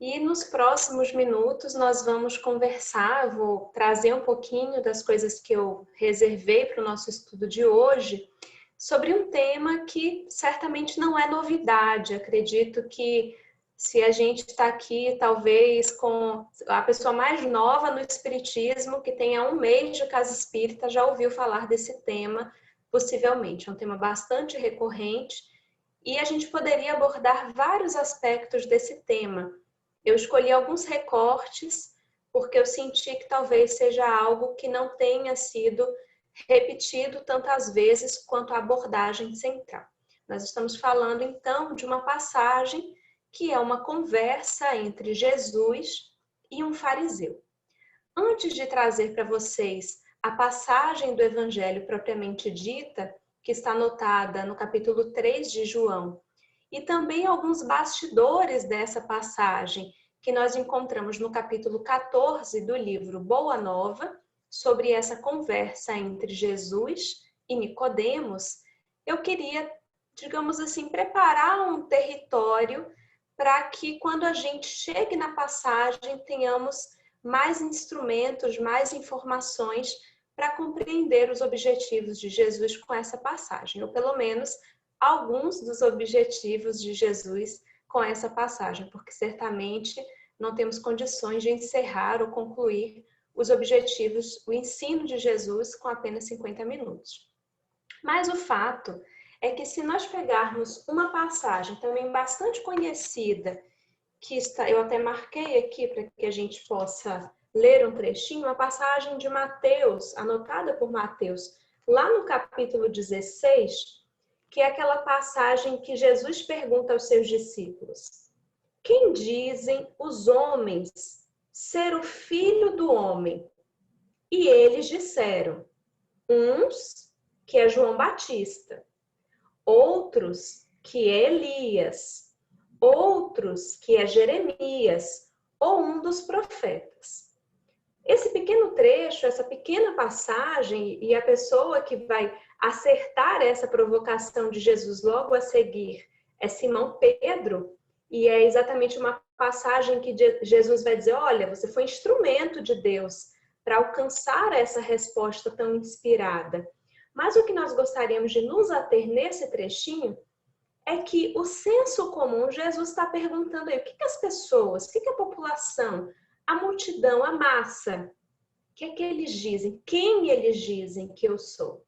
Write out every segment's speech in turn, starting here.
E nos próximos minutos nós vamos conversar, vou trazer um pouquinho das coisas que eu reservei para o nosso estudo de hoje, sobre um tema que certamente não é novidade. Acredito que se a gente está aqui, talvez com a pessoa mais nova no Espiritismo, que tenha 1 mês de casa espírita, já ouviu falar desse tema, possivelmente. É um tema bastante recorrente e a gente poderia abordar vários aspectos desse tema. Eu escolhi alguns recortes porque eu senti que talvez seja algo que não tenha sido repetido tantas vezes quanto a abordagem central. Nós estamos falando então de uma passagem que é uma conversa entre Jesus e um fariseu. Antes de trazer para vocês a passagem do Evangelho propriamente dita, que está anotada no capítulo 3 de João, e também alguns bastidores dessa passagem que nós encontramos no capítulo 14 do livro Boa Nova, sobre essa conversa entre Jesus e Nicodemos, eu queria, digamos assim, preparar um território para que quando a gente chegue na passagem tenhamos mais instrumentos, mais informações para compreender os objetivos de Jesus com essa passagem, ou pelo menos alguns dos objetivos de Jesus com essa passagem, porque certamente não temos condições de encerrar ou concluir os objetivos, o ensino de Jesus com apenas 50 minutos. Mas o fato é que se nós pegarmos uma passagem também bastante conhecida, que está, eu até marquei aqui para que a gente possa ler um trechinho, a passagem de Mateus, anotada por Mateus, lá no capítulo 16, que é aquela passagem que Jesus pergunta aos seus discípulos: quem dizem os homens ser o filho do homem? E eles disseram, uns que é João Batista, outros que é Elias, outros que é Jeremias, ou um dos profetas. Esse pequeno trecho, essa pequena passagem, e a pessoa que vai acertar essa provocação de Jesus logo a seguir é Simão Pedro, e é exatamente uma passagem que Jesus vai dizer, olha, você foi instrumento de Deus para alcançar essa resposta tão inspirada. Mas o que nós gostaríamos de nos ater nesse trechinho é que o senso comum, Jesus está perguntando aí, o que as pessoas, o que a população, a multidão, a massa, o que é que eles dizem? Quem eles dizem que eu sou?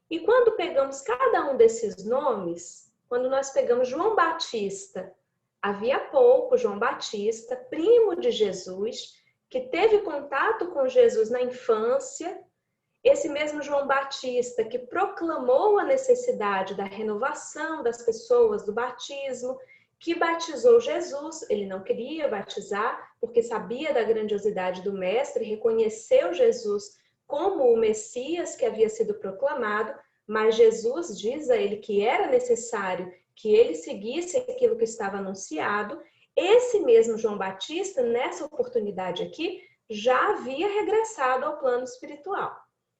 E quando pegamos cada um desses nomes, quando nós pegamos João Batista, havia pouco João Batista, primo de Jesus, que teve contato com Jesus na infância, esse mesmo João Batista que proclamou a necessidade da renovação das pessoas, do batismo, que batizou Jesus, ele não queria batizar, porque sabia da grandiosidade do Mestre, reconheceu Jesus como o Messias que havia sido proclamado, mas Jesus diz a ele que era necessário que ele seguisse aquilo que estava anunciado. Esse mesmo João Batista, nessa oportunidade aqui, já havia regressado ao plano espiritual.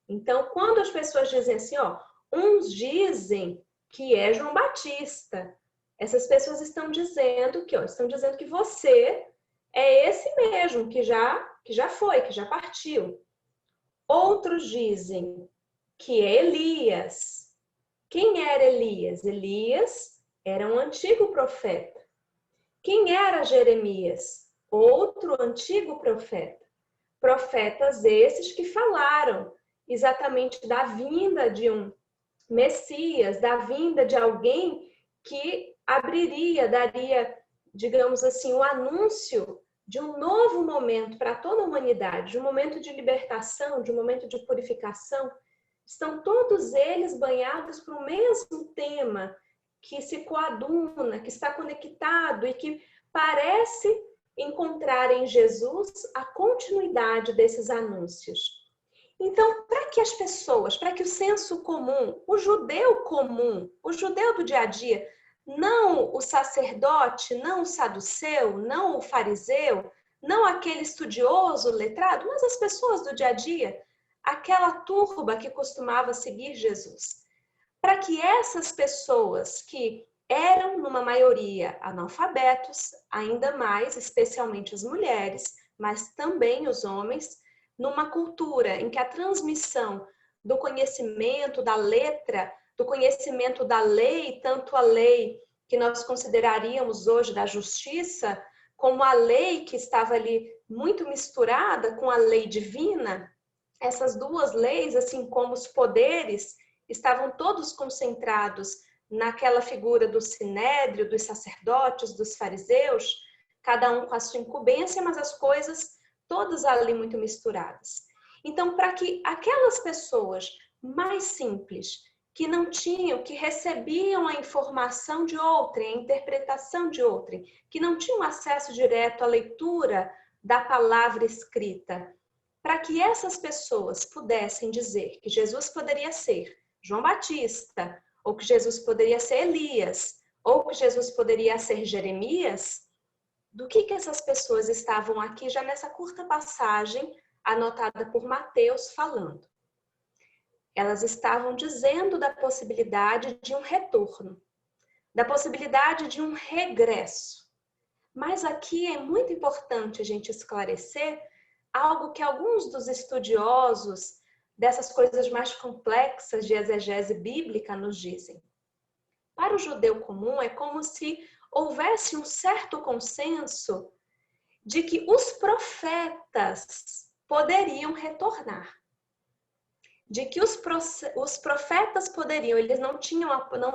Então, quando as pessoas dizem assim, ó, uns dizem que é João Batista, essas pessoas estão dizendo que você é esse mesmo que já foi, que já partiu. Outros dizem que é Elias. Quem era Elias? Elias era um antigo profeta. Quem era Jeremias? Outro antigo profeta. Profetas esses que falaram exatamente da vinda de um Messias, da vinda de alguém que daria, digamos assim, o anúncio de um novo momento para toda a humanidade, de um momento de libertação, de um momento de purificação. Estão todos eles banhados por um mesmo tema que se coaduna, que está conectado e que parece encontrar em Jesus a continuidade desses anúncios. Então, para que as pessoas, para que o senso comum, o judeu do dia a dia, não o sacerdote, não o saduceu, não o fariseu, não aquele estudioso, letrado, mas as pessoas do dia a dia, aquela turba que costumava seguir Jesus. Para que essas pessoas que eram, numa maioria, analfabetos, ainda mais, especialmente as mulheres, mas também os homens, numa cultura em que a transmissão do conhecimento da letra, do conhecimento da lei, tanto a lei que nós consideraríamos hoje da justiça, como a lei que estava ali muito misturada com a lei divina, essas duas leis, assim como os poderes, estavam todos concentrados naquela figura do sinédrio, dos sacerdotes, dos fariseus, cada um com a sua incumbência, mas as coisas todas ali muito misturadas. Então, para que aquelas pessoas mais simples, que não tinham, que recebiam a informação de outrem, a interpretação de outrem, que não tinham acesso direto à leitura da palavra escrita, para que essas pessoas pudessem dizer que Jesus poderia ser João Batista, ou que Jesus poderia ser Elias, ou que Jesus poderia ser Jeremias, do que essas pessoas estavam aqui já nessa curta passagem anotada por Mateus falando? Elas estavam dizendo da possibilidade de um retorno, da possibilidade de um regresso. Mas aqui é muito importante a gente esclarecer algo que alguns dos estudiosos dessas coisas mais complexas de exegese bíblica nos dizem. Para o judeu comum, é como se houvesse um certo consenso de que os profetas poderiam retornar. De que os profetas poderiam, eles não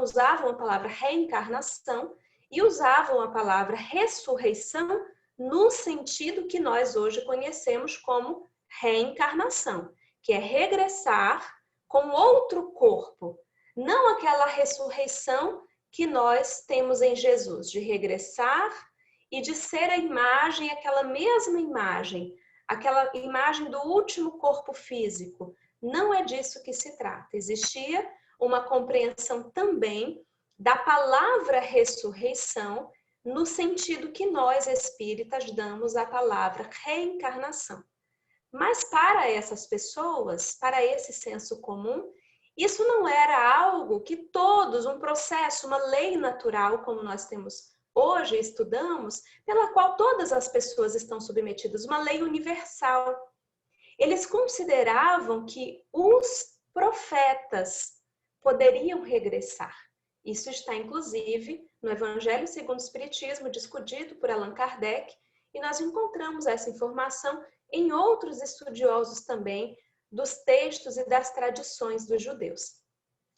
usavam a palavra reencarnação e usavam a palavra ressurreição no sentido que nós hoje conhecemos como reencarnação, que é regressar com outro corpo, não aquela ressurreição que nós temos em Jesus, de regressar e de ser a imagem, aquela mesma imagem, aquela imagem do último corpo físico. Não é disso que se trata. Existia uma compreensão também da palavra ressurreição no sentido que nós espíritas damos à palavra reencarnação. Mas para essas pessoas, para esse senso comum, isso não era algo que todos, um processo, uma lei natural, como nós temos hoje, estudamos, pela qual todas as pessoas estão submetidas, uma lei universal. Eles consideravam que os profetas poderiam regressar. Isso está, inclusive, no Evangelho segundo o Espiritismo, discutido por Allan Kardec, e nós encontramos essa informação em outros estudiosos também dos textos e das tradições dos judeus.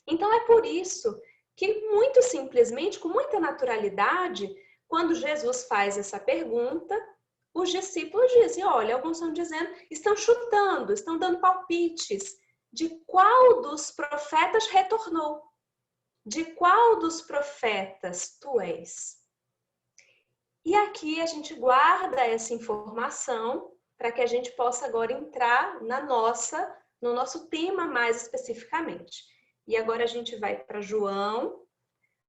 Então, é por isso que, muito simplesmente, com muita naturalidade, quando Jesus faz essa pergunta, os discípulos dizem, olha, alguns estão dizendo, estão chutando, estão dando palpites de qual dos profetas retornou, de qual dos profetas tu és. E aqui a gente guarda essa informação para que a gente possa agora entrar no nosso tema mais especificamente. E agora a gente vai para João,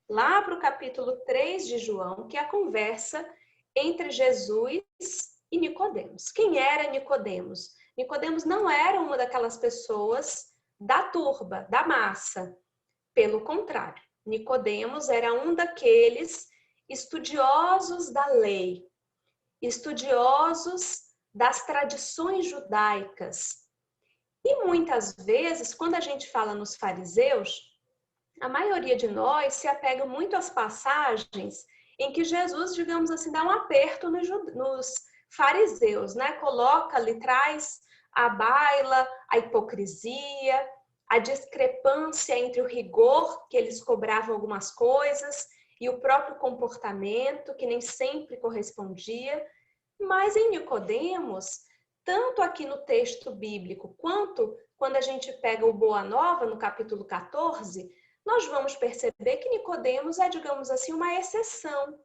lá para o capítulo 3 de João, que é a conversa entre Jesus e Nicodemos. Quem era Nicodemos? Nicodemos não era uma daquelas pessoas da turba, da massa. Pelo contrário, Nicodemos era um daqueles estudiosos da lei, estudiosos das tradições judaicas. E muitas vezes, quando a gente fala nos fariseus, a maioria de nós se apega muito às passagens em que Jesus, digamos assim, dá um aperto nos fariseus, né? Coloca ali, traz à baila a hipocrisia, a discrepância entre o rigor que eles cobravam algumas coisas e o próprio comportamento, que nem sempre correspondia. Mas em Nicodemos, tanto aqui no texto bíblico, quanto quando a gente pega o Boa Nova, no capítulo 14, nós vamos perceber que Nicodemos é, digamos assim, uma exceção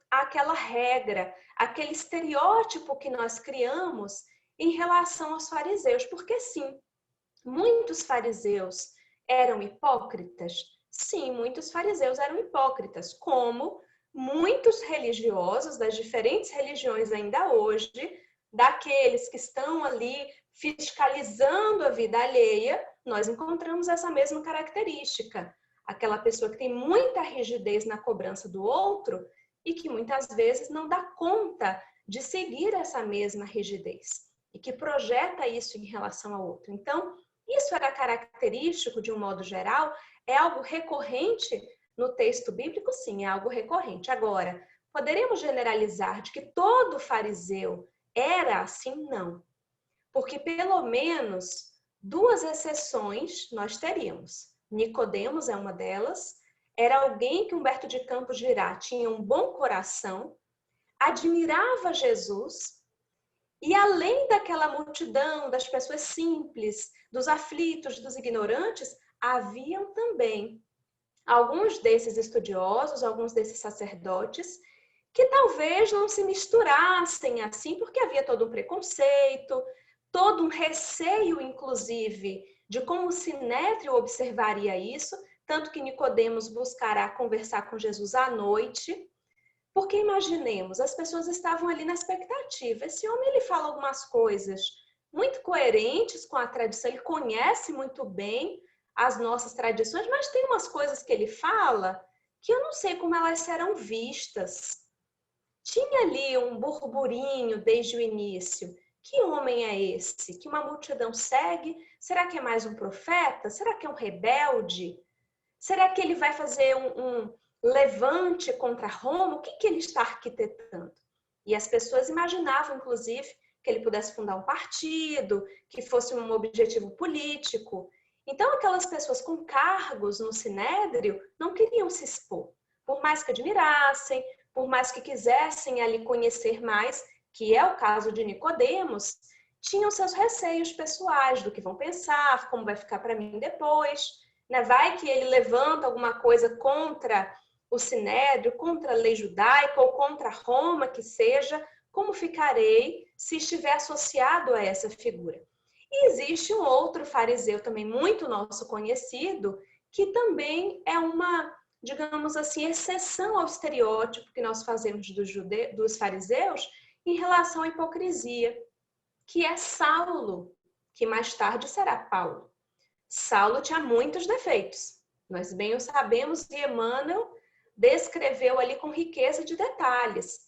àquela regra, aquele estereótipo que nós criamos em relação aos fariseus. Porque sim, muitos fariseus eram hipócritas? Sim, muitos fariseus eram hipócritas, como muitos religiosos das diferentes religiões ainda hoje, daqueles que estão ali fiscalizando a vida alheia, nós encontramos essa mesma característica. aquela pessoa que tem muita rigidez na cobrança do outro e que muitas vezes não dá conta de seguir essa mesma rigidez e que projeta isso em relação ao outro. Então, isso era característico de um modo geral, é algo recorrente no texto bíblico? Sim, é algo recorrente. Agora, poderíamos generalizar de que todo fariseu era assim? Não. Porque pelo menos duas exceções nós teríamos. Nicodemos é uma delas, era alguém que Humberto de Campos dirá, tinha um bom coração, admirava Jesus, e além daquela multidão, das pessoas simples, dos aflitos, dos ignorantes, haviam também alguns desses estudiosos, alguns desses sacerdotes, que talvez não se misturassem assim, porque havia todo um preconceito, todo um receio, inclusive, de como o Sinédrio observaria isso, tanto que Nicodemos buscará conversar com Jesus à noite, porque imaginemos, as pessoas estavam ali na expectativa. Esse homem, ele fala algumas coisas muito coerentes com a tradição, ele conhece muito bem as nossas tradições, mas tem umas coisas que ele fala que eu não sei como elas serão vistas. Tinha ali um burburinho desde o início. Que homem é esse? Que uma multidão segue? Será que é mais um profeta? Será que é um rebelde? Será que ele vai fazer um levante contra Roma? O que ele está arquitetando? E as pessoas imaginavam, inclusive, que ele pudesse fundar um partido, que fosse um objetivo político. Então, aquelas pessoas com cargos no Sinédrio não queriam se expor. Por mais que admirassem, por mais que quisessem ali conhecer mais, que é o caso de Nicodemos, tinham seus receios pessoais do que vão pensar, como vai ficar para mim depois. Né? Vai que ele levanta alguma coisa contra o Sinédrio, contra a lei judaica ou contra Roma, que seja, como ficarei se estiver associado a essa figura? E existe um outro fariseu também muito nosso conhecido, que também é uma, digamos assim, exceção ao estereótipo que nós fazemos dos fariseus em relação à hipocrisia, que é Saulo, que mais tarde será Paulo. Saulo tinha muitos defeitos, nós bem o sabemos, e Emmanuel descreveu ali com riqueza de detalhes,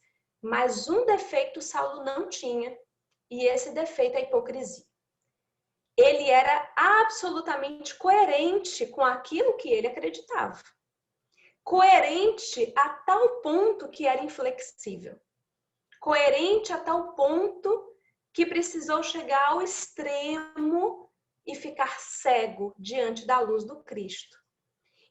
mas um defeito Saulo não tinha, e esse defeito é a hipocrisia. Ele era absolutamente coerente com aquilo que ele acreditava. Coerente a tal ponto que era inflexível. Coerente a tal ponto que precisou chegar ao extremo e ficar cego diante da luz do Cristo.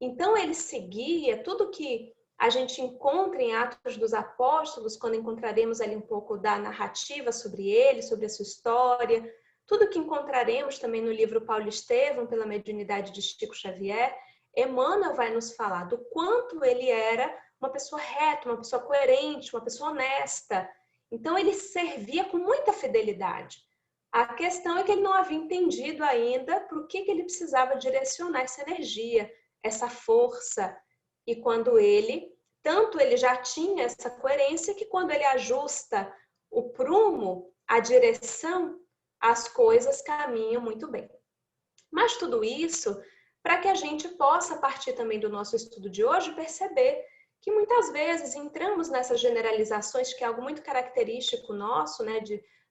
Então ele seguia tudo que a gente encontra em Atos dos Apóstolos, quando encontraremos ali um pouco da narrativa sobre ele, sobre a sua história, tudo que encontraremos também no livro Paulo Estevão, pela mediunidade de Chico Xavier, Emmanuel vai nos falar do quanto ele era uma pessoa reta, uma pessoa coerente, uma pessoa honesta. Então ele servia com muita fidelidade. A questão é que ele não havia entendido ainda para o que ele precisava direcionar essa energia, essa força. E quando tanto ele já tinha essa coerência que quando ele ajusta o prumo, a direção, as coisas caminham muito bem. Mas tudo isso para que a gente possa, a partir também do nosso estudo de hoje, perceber que muitas vezes entramos nessas generalizações, que é algo muito característico nosso, né,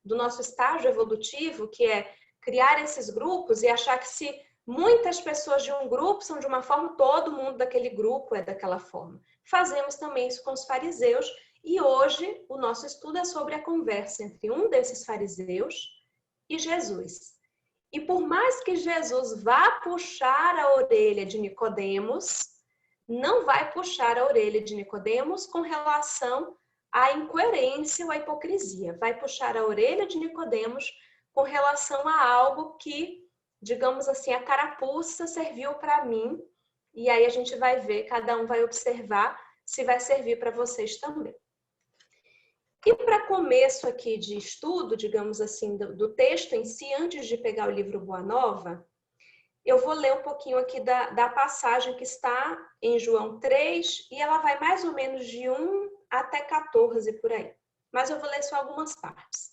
do nosso estágio evolutivo, que é criar esses grupos e achar que se muitas pessoas de um grupo são de uma forma, todo mundo daquele grupo é daquela forma. Fazemos também isso com os fariseus e hoje o nosso estudo é sobre a conversa entre um desses fariseus e Jesus. E por mais que Jesus vá puxar a orelha de Nicodemos, não vai puxar a orelha de Nicodemos com relação à incoerência ou à hipocrisia. Vai puxar a orelha de Nicodemos com relação a algo que, digamos assim, a carapuça serviu para mim. E aí a gente vai ver, cada um vai observar se vai servir para vocês também. E para começo aqui de estudo, digamos assim, do texto em si, antes de pegar o livro Boa Nova, eu vou ler um pouquinho aqui da passagem que está em João 3, e ela vai mais ou menos de 1 até 14 por aí. Mas eu vou ler só algumas partes.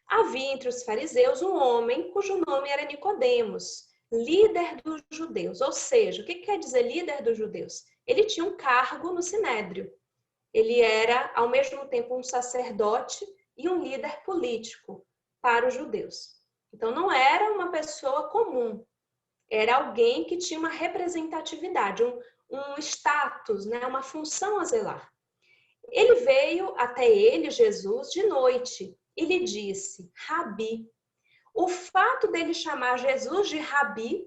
Havia entre os fariseus um homem cujo nome era Nicodemos, líder dos judeus. Ou seja, o que quer dizer líder dos judeus? Ele tinha um cargo no Sinédrio. Ele era, ao mesmo tempo, um sacerdote e um líder político para os judeus. Então, não era uma pessoa comum, era alguém que tinha uma representatividade, um status, né? Uma função a zelar. Ele veio até ele, Jesus, de noite e lhe disse, Rabi. O fato dele chamar Jesus de Rabi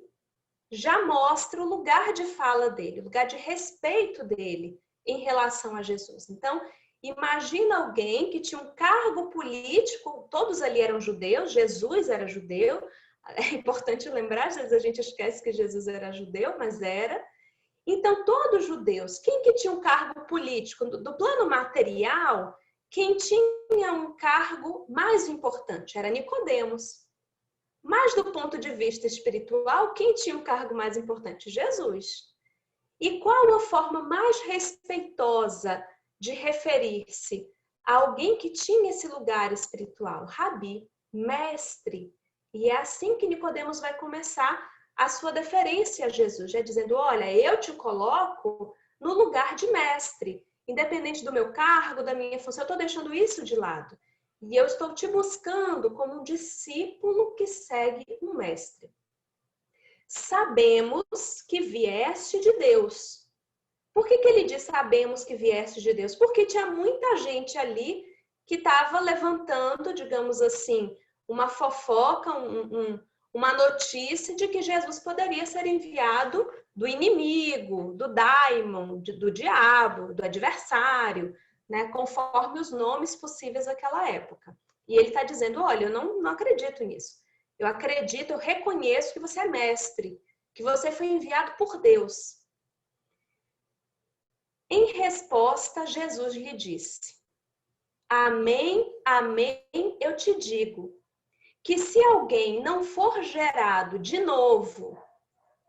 já mostra o lugar de fala dele, o lugar de respeito dele em relação a Jesus. Então, imagina alguém que tinha um cargo político, todos ali eram judeus, Jesus era judeu. É importante lembrar, às vezes a gente esquece que Jesus era judeu, mas era. Então, todos judeus, quem que tinha um cargo político? Do plano material, quem tinha um cargo mais importante era Nicodemos. Mas do ponto de vista espiritual, quem tinha um cargo mais importante? Jesus. E qual a forma mais respeitosa de referir-se a alguém que tinha esse lugar espiritual? Rabi, mestre. E é assim que Nicodemos vai começar a sua deferência a Jesus, já dizendo, olha, eu te coloco no lugar de mestre, independente do meu cargo, da minha função, eu estou deixando isso de lado. E eu estou te buscando como um discípulo que segue um mestre. Sabemos que vieste de Deus. Por que ele diz sabemos que vieste de Deus? Porque tinha muita gente ali que estava levantando, digamos assim, uma fofoca, uma notícia de que Jesus poderia ser enviado do inimigo, do daimon, do diabo, do adversário, né, conforme os nomes possíveis daquela época. E ele está dizendo, olha, eu não acredito nisso. Eu acredito, eu reconheço que você é mestre, que você foi enviado por Deus. Em resposta, Jesus lhe disse, amém, amém, eu te digo, que se alguém não for gerado de novo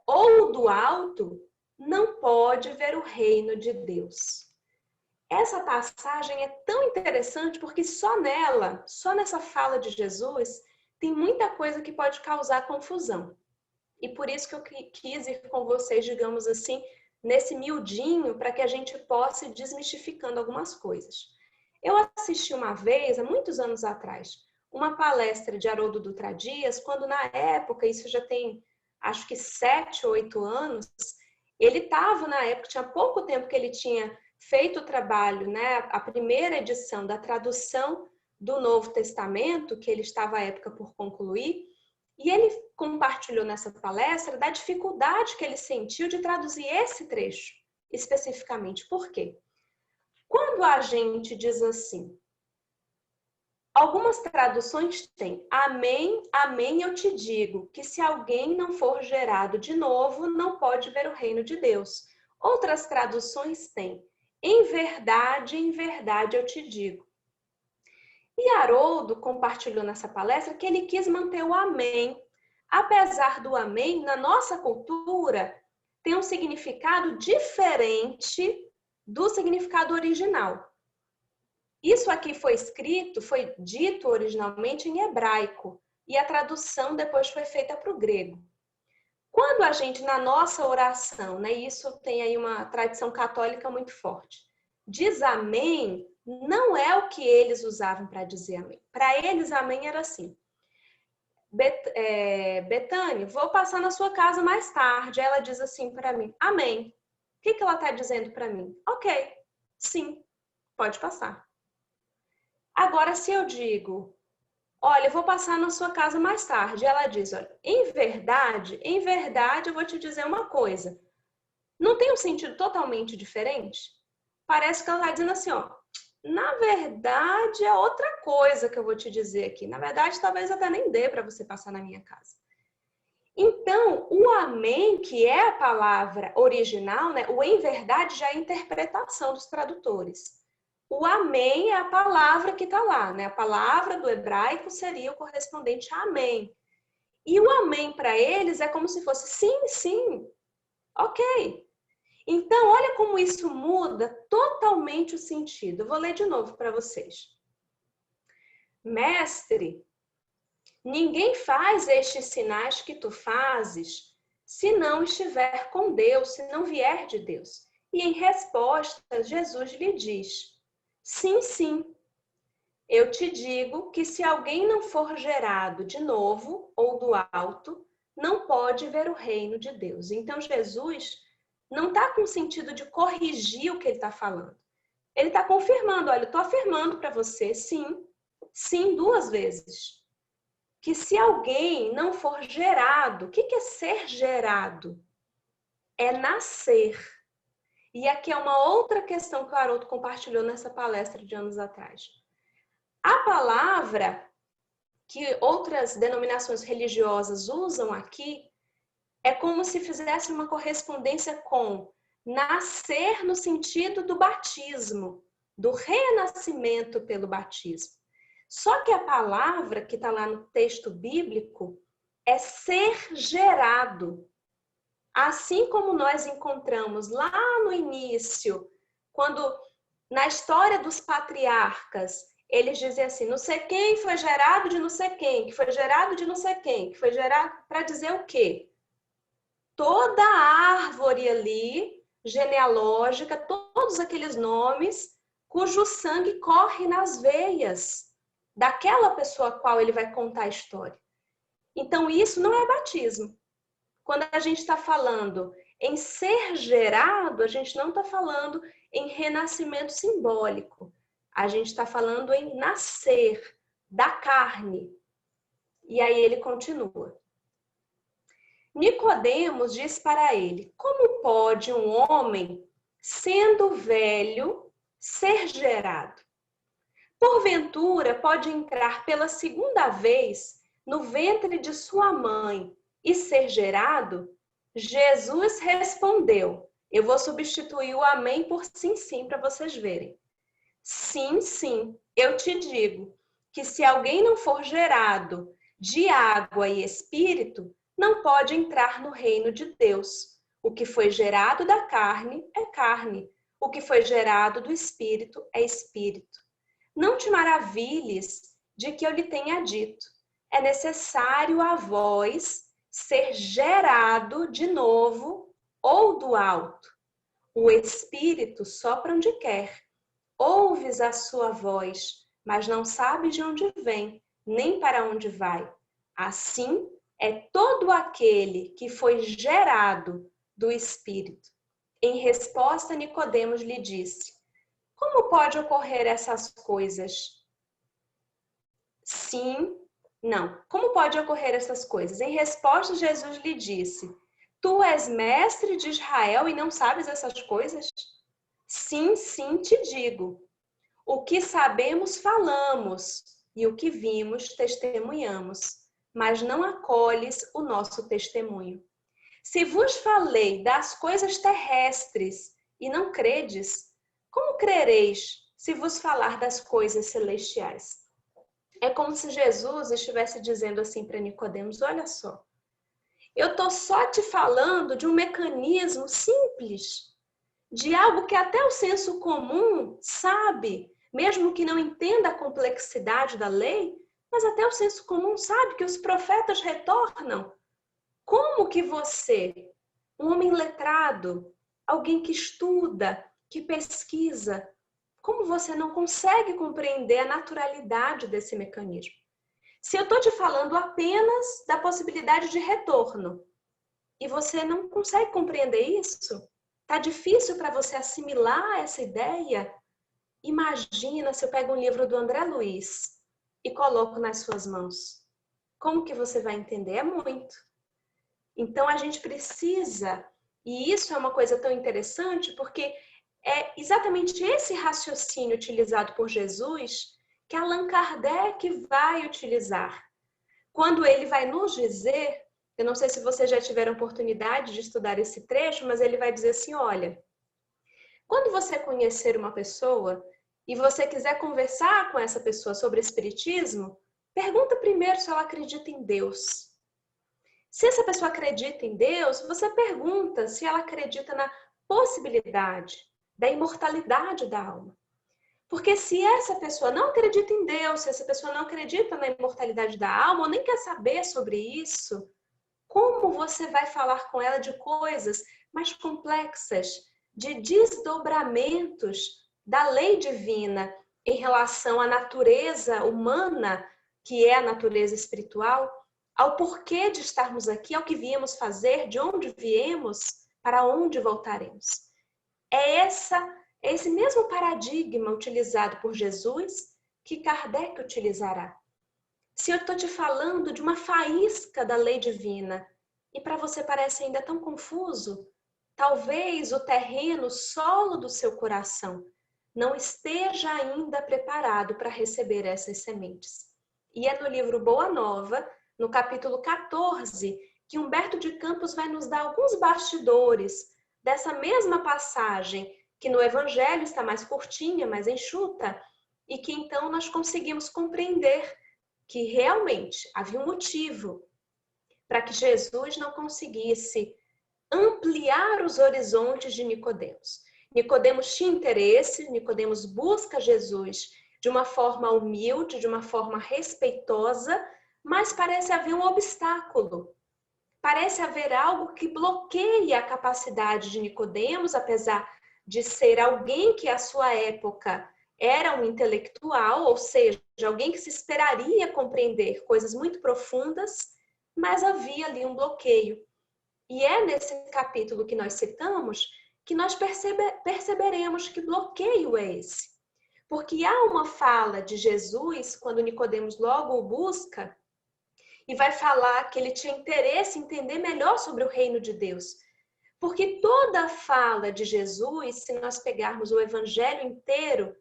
ou do alto, não pode ver o reino de Deus. Essa passagem é tão interessante porque só nela, só nessa fala de Jesus, tem muita coisa que pode causar confusão. E por isso que eu quis ir com vocês, digamos assim, nesse miudinho, para que a gente possa ir desmistificando algumas coisas. Eu assisti uma vez, há muitos anos atrás, uma palestra de Haroldo Dutra Dias, quando na época, isso já tem acho que 7 ou 8 anos, ele estava na época, tinha pouco tempo que ele tinha feito o trabalho, né, a primeira edição da tradução do Novo Testamento, que ele estava à época por concluir, e ele compartilhou nessa palestra da dificuldade que ele sentiu de traduzir esse trecho, especificamente. Por quê? Quando a gente diz assim, algumas traduções têm amém, amém, eu te digo, que se alguém não for gerado de novo, não pode ver o reino de Deus. Outras traduções têm em verdade eu te digo. E Haroldo compartilhou nessa palestra que ele quis manter o amém. Apesar do amém, na nossa cultura, tem um significado diferente do significado original. Isso aqui foi escrito, foi dito originalmente em hebraico, e a tradução depois foi feita para o grego. Quando a gente, na nossa oração, né, isso tem aí uma tradição católica muito forte, diz amém, não é o que eles usavam para dizer amém. Para eles, amém era assim, Betânia, vou passar na sua casa mais tarde. Ela diz assim para mim, amém. O que ela está dizendo para mim? Ok, sim, pode passar. Agora, se eu digo, olha, eu vou passar na sua casa mais tarde. Ela diz, olha, em verdade, eu vou te dizer uma coisa. Não tem um sentido totalmente diferente? Parece que ela está dizendo assim, ó, na verdade é outra coisa que eu vou te dizer aqui. Na verdade, talvez até nem dê para você passar na minha casa. Então, o amém, que é a palavra original, né? O em verdade já é a interpretação dos tradutores. O amém é a palavra que está lá, né? A palavra do hebraico seria o correspondente a amém. E o amém para eles é como se fosse sim, sim, ok. Então, olha como isso muda totalmente o sentido. Eu vou ler de novo para vocês. Mestre, Ninguém faz estes sinais que tu fazes se não estiver com Deus, se não vier de Deus. E em resposta, Jesus lhe diz: sim, sim, eu te digo que se alguém não for gerado de novo ou do alto, não pode ver o reino de Deus. Então Jesus não está com o sentido de corrigir o que ele está falando. Ele está confirmando, olha, eu estou afirmando para você, sim, sim, 2 vezes. Que se alguém não for gerado, o que é ser gerado? É nascer. E aqui é uma outra questão que o Haroldo compartilhou nessa palestra de anos atrás. A palavra que outras denominações religiosas usam aqui é como se fizesse uma correspondência com nascer no sentido do batismo, do renascimento pelo batismo. Só que a palavra que está lá no texto bíblico é ser gerado. Assim como nós encontramos lá no início, quando na história dos patriarcas, eles dizem assim, não sei quem foi gerado de não sei quem, que foi gerado de não sei quem, que foi gerado para dizer o quê? Toda a árvore ali, genealógica, todos aqueles nomes, cujo sangue corre nas veias daquela pessoa a qual ele vai contar a história. Então, isso não é batismo. Quando a gente está falando em ser gerado, a gente não está falando em renascimento simbólico. A gente está falando em nascer da carne. E aí ele continua. Nicodemos diz para ele: como pode um homem, sendo velho, ser gerado? Porventura pode entrar pela 2ª vez no ventre de sua mãe e ser gerado? Jesus respondeu. Eu vou substituir o amém por sim, sim, para vocês verem. Sim, sim, eu te digo que se alguém não for gerado de água e espírito, não pode entrar no reino de Deus. O que foi gerado da carne é carne. O que foi gerado do espírito é espírito. Não te maravilhes de que eu lhe tenha dito. É necessário a vós ser gerado de novo ou do alto. O espírito sopra onde quer. Ouves a sua voz, mas não sabes de onde vem, nem para onde vai. Assim é todo aquele que foi gerado do Espírito. Em resposta, Nicodemos lhe disse: como pode ocorrer essas coisas? Sim, não. Como pode ocorrer essas coisas? Em resposta, Jesus lhe disse: tu és mestre de Israel e não sabes essas coisas? Sim, sim, te digo. O que sabemos, falamos, e o que vimos, testemunhamos, mas não acolhes o nosso testemunho. Se vos falei das coisas terrestres e não credes, como crereis se vos falar das coisas celestiais? É como se Jesus estivesse dizendo assim para Nicodemos: olha só, eu estou só te falando de um mecanismo simples, de algo que até o senso comum sabe, mesmo que não entenda a complexidade da lei, mas até o senso comum sabe que os profetas retornam. Como que você, um homem letrado, alguém que estuda, que pesquisa, como você não consegue compreender a naturalidade desse mecanismo? Se eu estou te falando apenas da possibilidade de retorno e você não consegue compreender isso, tá difícil para você assimilar essa ideia? Imagina se eu pego um livro do André Luiz e coloco nas suas mãos. Como que você vai entender? É muito. Então a gente precisa, e isso é uma coisa tão interessante, porque é exatamente esse raciocínio utilizado por Jesus que Allan Kardec vai utilizar. Quando ele vai nos dizer, eu não sei se vocês já tiveram oportunidade de estudar esse trecho, mas ele vai dizer assim, olha, quando você conhecer uma pessoa e você quiser conversar com essa pessoa sobre espiritismo, pergunta primeiro se ela acredita em Deus. Se essa pessoa acredita em Deus, você pergunta se ela acredita na possibilidade da imortalidade da alma. Porque se essa pessoa não acredita em Deus, se essa pessoa não acredita na imortalidade da alma, ou nem quer saber sobre isso, como você vai falar com ela de coisas mais complexas, de desdobramentos da lei divina em relação à natureza humana, que é a natureza espiritual, ao porquê de estarmos aqui, ao que viemos fazer, de onde viemos, para onde voltaremos? É esse mesmo paradigma utilizado por Jesus que Kardec utilizará. Se eu estou te falando de uma faísca da lei divina e para você parece ainda tão confuso, talvez o terreno, o solo do seu coração não esteja ainda preparado para receber essas sementes. E é no livro Boa Nova, no capítulo 14, que Humberto de Campos vai nos dar alguns bastidores dessa mesma passagem, que no Evangelho está mais curtinha, mais enxuta, e que então nós conseguimos compreender que realmente havia um motivo para que Jesus não conseguisse ampliar os horizontes de Nicodemos. Nicodemos tinha interesse, Nicodemos busca Jesus de uma forma humilde, de uma forma respeitosa, mas parece haver um obstáculo. Parece haver algo que bloqueia a capacidade de Nicodemos, apesar de ser alguém que à sua época era um intelectual, ou seja, alguém que se esperaria compreender coisas muito profundas, mas havia ali um bloqueio. E é nesse capítulo que nós citamos que nós perceberemos que bloqueio é esse. Porque há uma fala de Jesus, quando Nicodemos logo o busca, e vai falar que ele tinha interesse em entender melhor sobre o reino de Deus. Porque toda a fala de Jesus, se nós pegarmos o evangelho inteiro,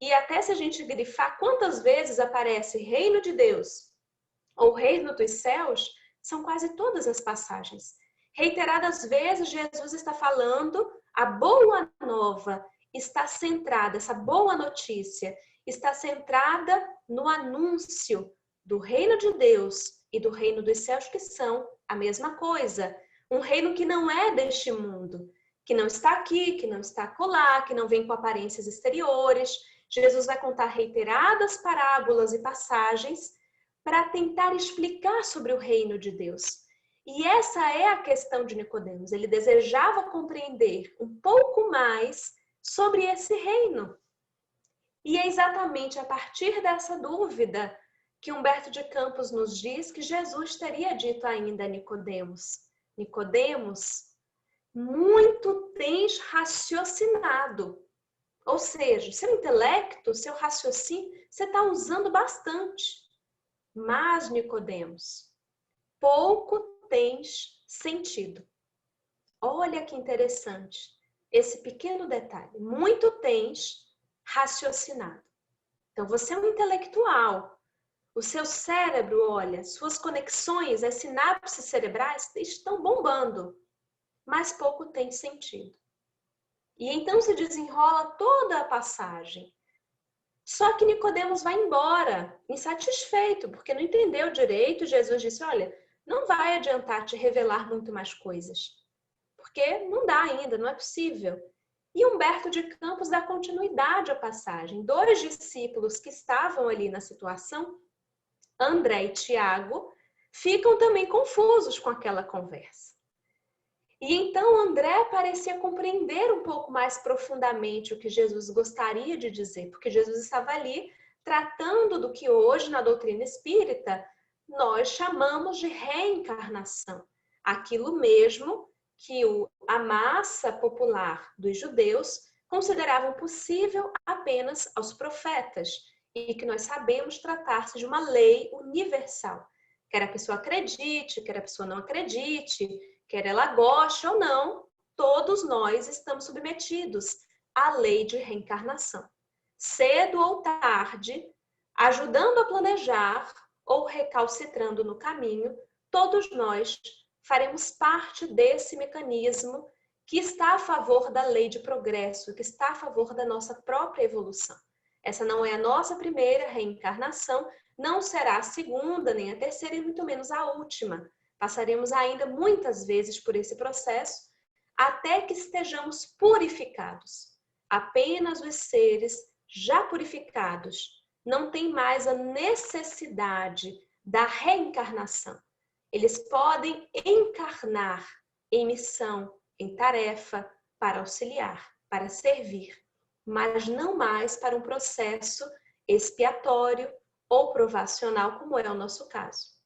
e até se a gente grifar quantas vezes aparece reino de Deus ou reino dos céus, são quase todas as passagens. Reiteradas vezes, Jesus está falando, a boa nova está centrada, essa boa notícia está centrada no anúncio do reino de Deus e do reino dos céus, que são a mesma coisa. Um reino que não é deste mundo, que não está aqui, que não está acolá, que não vem com aparências exteriores. Jesus vai contar reiteradas parábolas e passagens para tentar explicar sobre o reino de Deus. E essa é a questão de Nicodemos. Ele desejava compreender um pouco mais sobre esse reino. E é exatamente a partir dessa dúvida que Humberto de Campos nos diz que Jesus teria dito ainda a Nicodemos: Nicodemos, muito tens raciocinado. Ou seja, seu intelecto, seu raciocínio, você está usando bastante. Mas, Nicodemos, pouco tens sentido. Olha que interessante esse pequeno detalhe. Muito tens raciocinado. Então, você é um intelectual. O seu cérebro, olha, suas conexões, as sinapses cerebrais estão bombando, mas pouco tem sentido. E então se desenrola toda a passagem. Só que Nicodemos vai embora, insatisfeito, porque não entendeu direito. Jesus disse: olha, não vai adiantar te revelar muito mais coisas, porque não dá ainda, não é possível. E Humberto de Campos dá continuidade à passagem. Dois discípulos que estavam ali na situação, André e Tiago, ficam também confusos com aquela conversa. E então André parecia compreender um pouco mais profundamente o que Jesus gostaria de dizer, porque Jesus estava ali tratando do que hoje na doutrina espírita nós chamamos de reencarnação. Aquilo mesmo que a massa popular dos judeus consideravam possível apenas aos profetas e que nós sabemos tratar-se de uma lei universal. Quer a pessoa acredite, quer a pessoa não acredite, quer ela goste ou não, todos nós estamos submetidos à lei de reencarnação. Cedo ou tarde, ajudando a planejar ou recalcitrando no caminho, todos nós faremos parte desse mecanismo que está a favor da lei de progresso, que está a favor da nossa própria evolução. Essa não é a nossa primeira reencarnação, não será a segunda, nem a terceira e muito menos a última. Passaremos ainda muitas vezes por esse processo até que estejamos purificados. Apenas os seres já purificados, não têm mais a necessidade da reencarnação. Eles podem encarnar em missão, em tarefa, para auxiliar, para servir, mas não mais para um processo expiatório ou provacional, como é o nosso caso.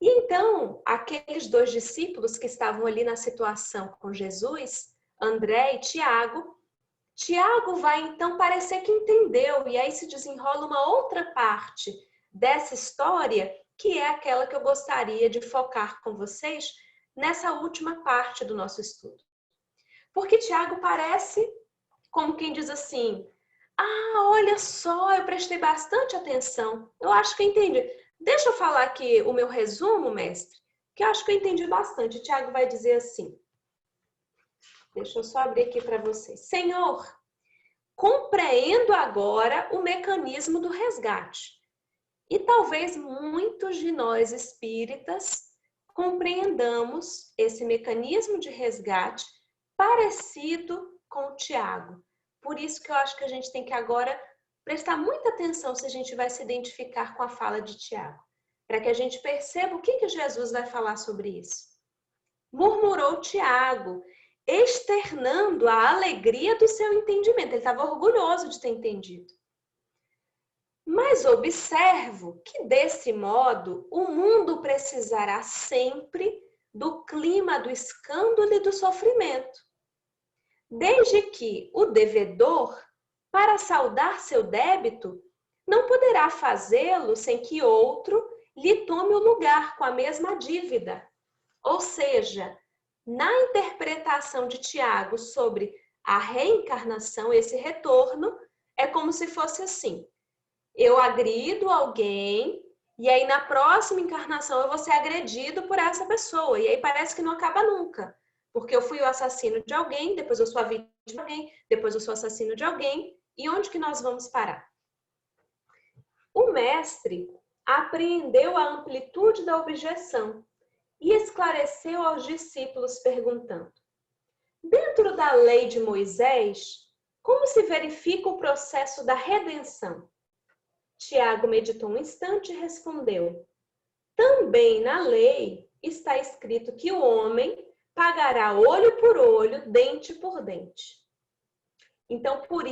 E então, aqueles 2 discípulos que estavam ali na situação com Jesus, André e Tiago, Tiago vai então parecer que entendeu, e aí se desenrola uma outra parte dessa história, que é aquela que eu gostaria de focar com vocês nessa última parte do nosso estudo. Porque Tiago parece como quem diz assim: ah, olha só, eu prestei bastante atenção, eu acho que eu entendi. Deixa eu falar aqui o meu resumo, mestre, que eu acho que eu entendi bastante. Tiago vai dizer assim, deixa eu só abrir aqui para vocês. Senhor, compreendo agora o mecanismo do resgate. E talvez muitos de nós espíritas compreendamos esse mecanismo de resgate parecido com o Tiago. Por isso que eu acho que a gente tem que agora prestar muita atenção se a gente vai se identificar com a fala de Tiago, para que a gente perceba o que Jesus vai falar sobre isso. Murmurou Tiago, externando a alegria do seu entendimento. Ele estava orgulhoso de ter entendido. Mas observo que, desse modo, o mundo precisará sempre do clima do escândalo e do sofrimento. Desde que o devedor, para saldar seu débito, não poderá fazê-lo sem que outro lhe tome o lugar com a mesma dívida. Ou seja, na interpretação de Tiago sobre a reencarnação, esse retorno, é como se fosse assim: eu agrido alguém e aí na próxima encarnação eu vou ser agredido por essa pessoa. E aí parece que não acaba nunca. Porque eu fui o assassino de alguém, depois eu sou a vítima de alguém, depois eu sou assassino de alguém. E onde que nós vamos parar? O mestre apreendeu a amplitude da objeção e esclareceu aos discípulos perguntando: dentro da lei de Moisés, como se verifica o processo da redenção? Tiago meditou um instante e respondeu: também na lei está escrito que o homem pagará olho por olho, dente por dente. Então, por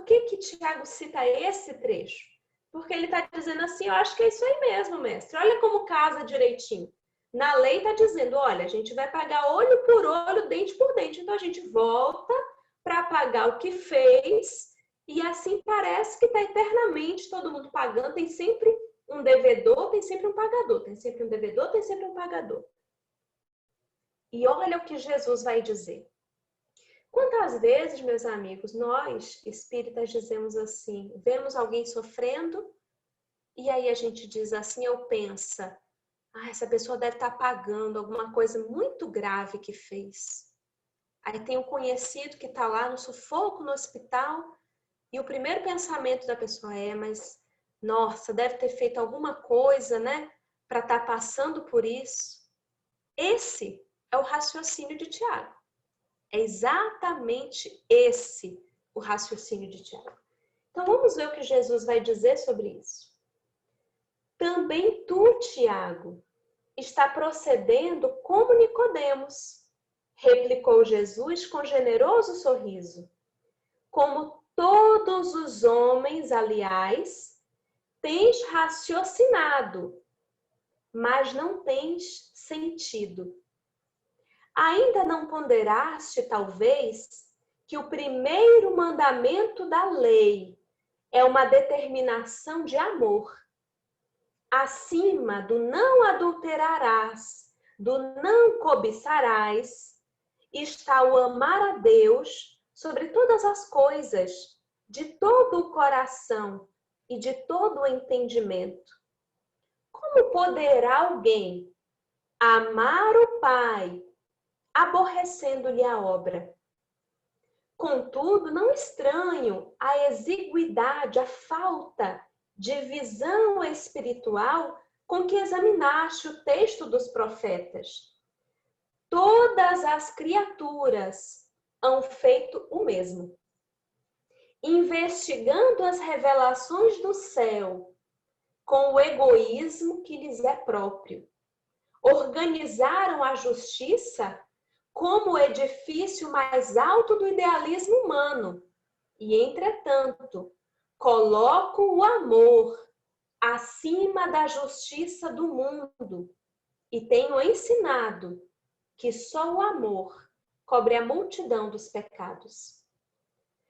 que Tiago cita esse trecho? Porque ele está dizendo assim, eu acho que é isso aí mesmo, mestre. Olha como casa direitinho. Na lei está dizendo, olha, a gente vai pagar olho por olho, dente por dente. Então, a gente volta para pagar o que fez e assim parece que está eternamente todo mundo pagando. Tem sempre um devedor, tem sempre um pagador. Tem sempre um devedor, tem sempre um pagador. E olha o que Jesus vai dizer. Quantas vezes, meus amigos, nós, espíritas, dizemos assim, vemos alguém sofrendo e aí a gente diz assim, ou pensa, essa pessoa deve estar pagando alguma coisa muito grave que fez. Aí tem um conhecido que está lá no sufoco no hospital e o primeiro pensamento da pessoa é, mas nossa, deve ter feito alguma coisa, né, para estar passando por isso. Esse é o raciocínio de Tiago. É exatamente esse o raciocínio de Tiago. Então vamos ver o que Jesus vai dizer sobre isso. Também tu, Tiago, está procedendo como Nicodemos, replicou Jesus com generoso sorriso. Como todos os homens, aliás, tens raciocinado, mas não tens sentido. Ainda não ponderaste, talvez, que o primeiro mandamento da lei é uma determinação de amor. Acima do não adulterarás, do não cobiçarás, está o amar a Deus sobre todas as coisas, de todo o coração e de todo o entendimento. Como poderá alguém amar o Pai aborrecendo-lhe a obra? Contudo, não estranho a exiguidade, a falta de visão espiritual com que examinaste o texto dos profetas. Todas as criaturas hão feito o mesmo. investigando as revelações do céu com o egoísmo que lhes é próprio. Organizaram a justiça como o edifício mais alto do idealismo humano e, entretanto, colocam o amor acima da justiça do mundo e tenho ensinado que só o amor cobre a multidão dos pecados.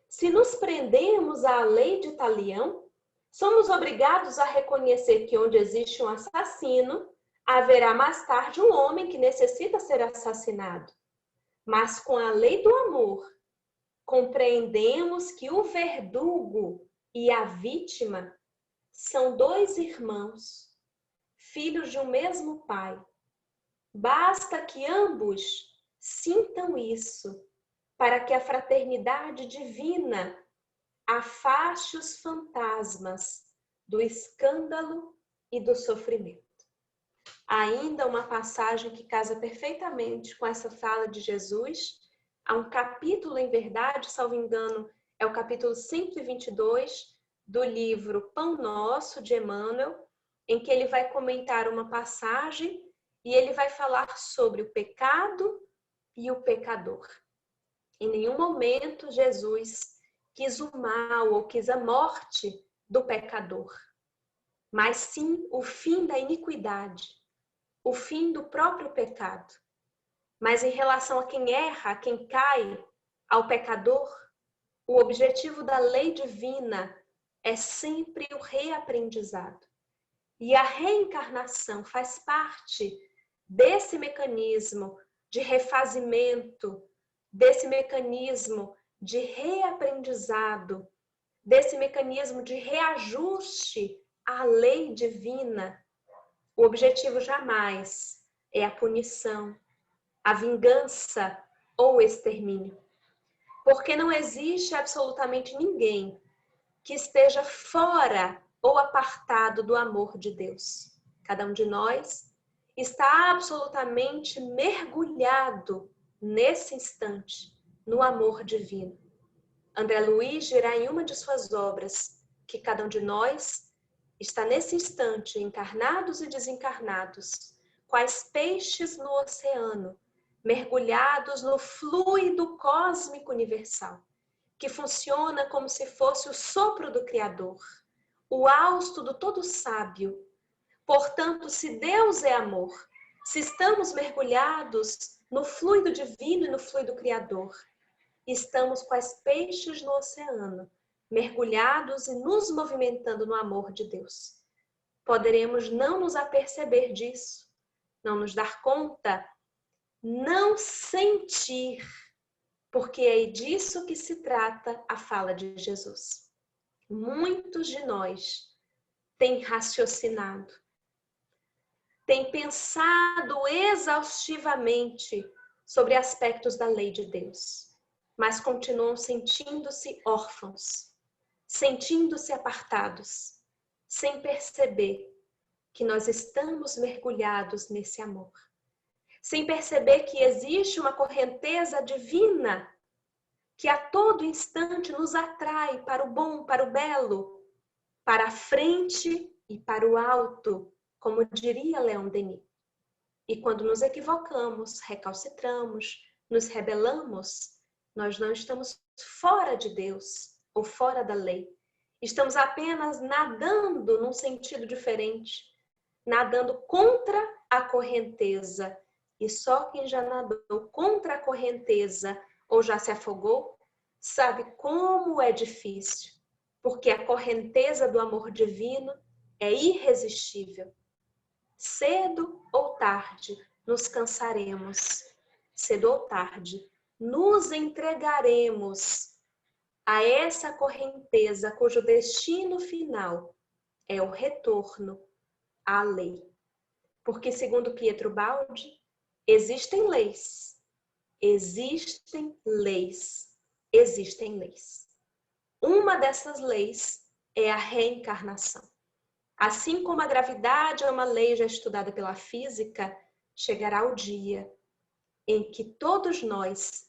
Se nos prendemos à lei de Talião, somos obrigados a reconhecer que onde existe um assassino, haverá mais tarde um homem que necessita ser assassinado. Mas com a lei do amor, compreendemos que o verdugo e a vítima são dois irmãos, filhos de um mesmo pai. Basta que ambos sintam isso para que a fraternidade divina afaste os fantasmas do escândalo e do sofrimento. Ainda uma passagem que casa perfeitamente com essa fala de Jesus. Há um capítulo, em verdade, salvo engano, é o capítulo 122 do livro Pão Nosso, de Emmanuel, em que ele vai comentar uma passagem e ele vai falar sobre o pecado e o pecador. Em nenhum momento Jesus quis o mal ou quis a morte do pecador, mas sim o fim da iniquidade, o fim do próprio pecado. Mas em relação a quem erra, a quem cai, ao pecador, o objetivo da lei divina é sempre o reaprendizado. E a reencarnação faz parte desse mecanismo de refazimento, desse mecanismo de reaprendizado, desse mecanismo de reajuste à lei divina. O objetivo jamais é a punição, a vingança ou o extermínio. Porque não existe absolutamente ninguém que esteja fora ou apartado do amor de Deus. Cada um de nós está absolutamente mergulhado nesse instante no amor divino. André Luiz dirá em uma de suas obras que cada um de nós está nesse instante, encarnados e desencarnados, quais peixes no oceano, mergulhados no fluido cósmico universal, que funciona como se fosse o sopro do Criador, o hausto do todo sábio. Portanto, se Deus é amor, se estamos mergulhados no fluido divino e no fluido criador, estamos quais peixes no oceano, mergulhados e nos movimentando no amor de Deus. Poderemos não nos aperceber disso, não nos dar conta, não sentir, porque é disso que se trata a fala de Jesus. Muitos de nós têm raciocinado, têm pensado exaustivamente sobre aspectos da lei de Deus, mas continuam sentindo-se órfãos, sentindo-se apartados, sem perceber que nós estamos mergulhados nesse amor, sem perceber que existe uma correnteza divina que a todo instante nos atrai para o bom, para o belo, para a frente e para o alto, como diria Leon Denis. E quando nos equivocamos, recalcitramos, nos rebelamos, nós não estamos fora de Deus ou fora da lei. Estamos apenas nadando num sentido diferente, nadando contra a correnteza. E só quem já nadou contra a correnteza ou já se afogou, sabe como é difícil, porque a correnteza do amor divino é irresistível. Cedo ou tarde nos cansaremos, cedo ou tarde nos entregaremos a essa correnteza cujo destino final é o retorno à lei. Porque, segundo Pietro Baldi, existem leis, existem leis, existem leis. Uma dessas leis é a reencarnação. Assim como a gravidade é uma lei já estudada pela física, chegará o dia em que todos nós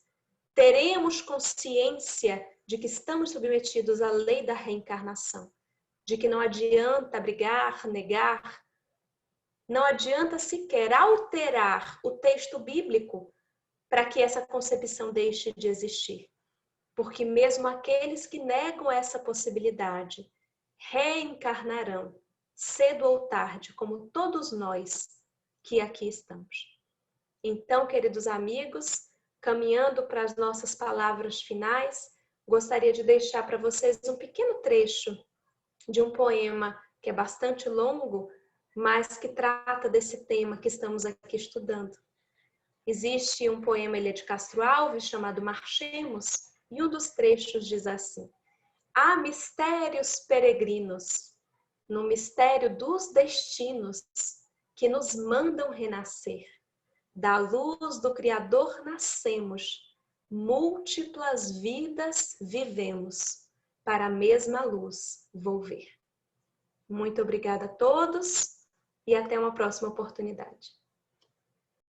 teremos consciência de que estamos submetidos à lei da reencarnação, de que não adianta brigar, negar, não adianta sequer alterar o texto bíblico para que essa concepção deixe de existir. Porque mesmo aqueles que negam essa possibilidade reencarnarão, cedo ou tarde, como todos nós que aqui estamos. Então, queridos amigos, caminhando para as nossas palavras finais, gostaria de deixar para vocês um pequeno trecho de um poema que é bastante longo, mas que trata desse tema que estamos aqui estudando. Existe um poema, ele é de Castro Alves, chamado Marchemos, e um dos trechos diz assim: há mistérios peregrinos, no mistério dos destinos, que nos mandam renascer. Da luz do Criador nascemos, múltiplas vidas vivemos, para a mesma luz volver. Muito obrigada a todos e até uma próxima oportunidade.